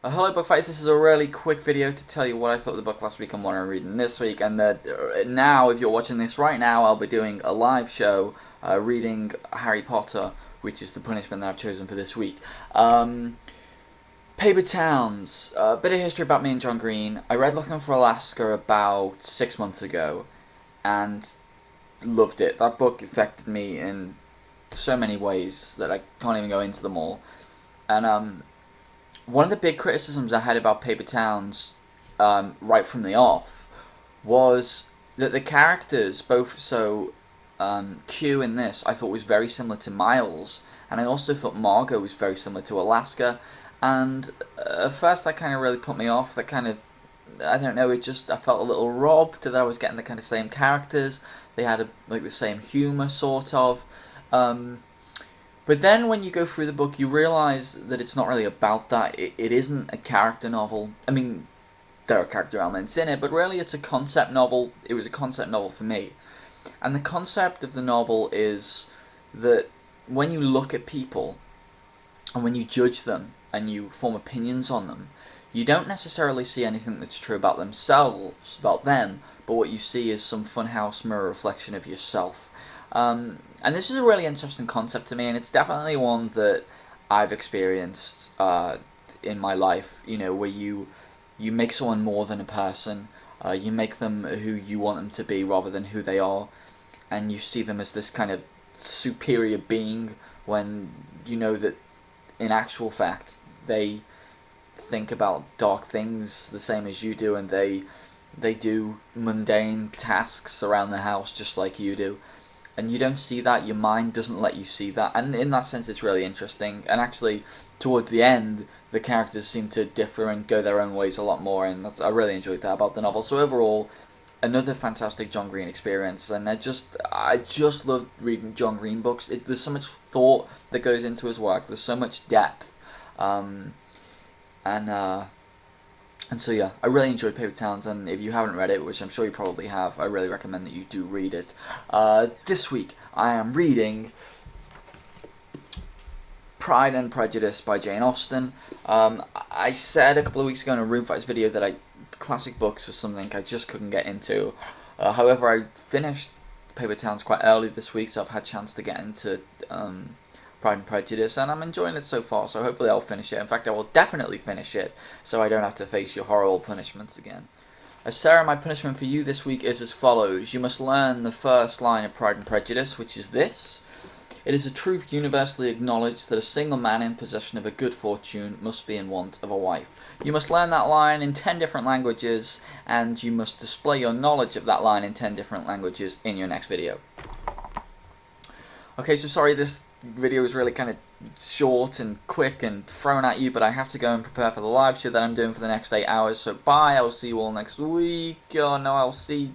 Hello Bookfighters, this is a really quick video to tell you what I thought of the book last week and what I'm reading this week. And now, if you're watching this right now, I'll be doing a live show reading Harry Potter, which is the punishment that I've chosen for this week. Paper Towns, a bit of history about me and John Green. I read Looking for Alaska about 6 months ago and loved it. That book affected me in so many ways that I can't even go into them all. And one of the big criticisms I had about Paper Towns, right from the off, was that the characters, both Q in this, I thought was very similar to Miles, and I also thought Margot was very similar to Alaska, and at first that kind of really put me off. That kind of, I don't know, I felt a little robbed that I was getting the kind of same characters. They had the same humor, sort of. But then when you go through the book, you realize that it's not really about that. It isn't a character novel. I mean, there are character elements in it, but really it's a concept novel. It was a concept novel for me. And the concept of the novel is that when you look at people, and when you judge them, and you form opinions on them, you don't necessarily see anything that's true about themselves, about them, but what you see is some funhouse mirror reflection of yourself. And this is a really interesting concept to me, and it's definitely one that I've experienced in my life, you know, where you make someone more than a person, you make them who you want them to be rather than who they are, and you see them as this kind of superior being when you know that in actual fact they think about dark things the same as you do, and they do mundane tasks around the house just like you do. And you don't see that, your mind doesn't let you see that, and in that sense it's really interesting. And actually, towards the end, the characters seem to differ and go their own ways a lot more, and I really enjoyed that about the novel. So overall, another fantastic John Green experience, and I just love reading John Green books. There's so much thought that goes into his work, there's so much depth, and so yeah, I really enjoyed Paper Towns, and if you haven't read it, which I'm sure you probably have, I really recommend that you do read it. This week, I am reading Pride and Prejudice by Jane Austen. I said a couple of weeks ago in a Room Fights video that classic books was something I just couldn't get into. However, I finished Paper Towns quite early this week, so I've had a chance to get into Pride and Prejudice, and I'm enjoying it so far, so hopefully I'll finish it. In fact, I will definitely finish it, so I don't have to face your horrible punishments again. Sarah, my punishment for you this week is as follows. You must learn the first line of Pride and Prejudice, which is this. It is a truth universally acknowledged that a single man in possession of a good fortune must be in want of a wife. You must learn that line in 10 different languages, and you must display your knowledge of that line in 10 different languages in your next video. Okay, so sorry this video is really kind of short and quick and thrown at you, but I have to go and prepare for the live show that I'm doing for the next 8 hours, so bye, I'll see you all next week. Oh no, I'll see...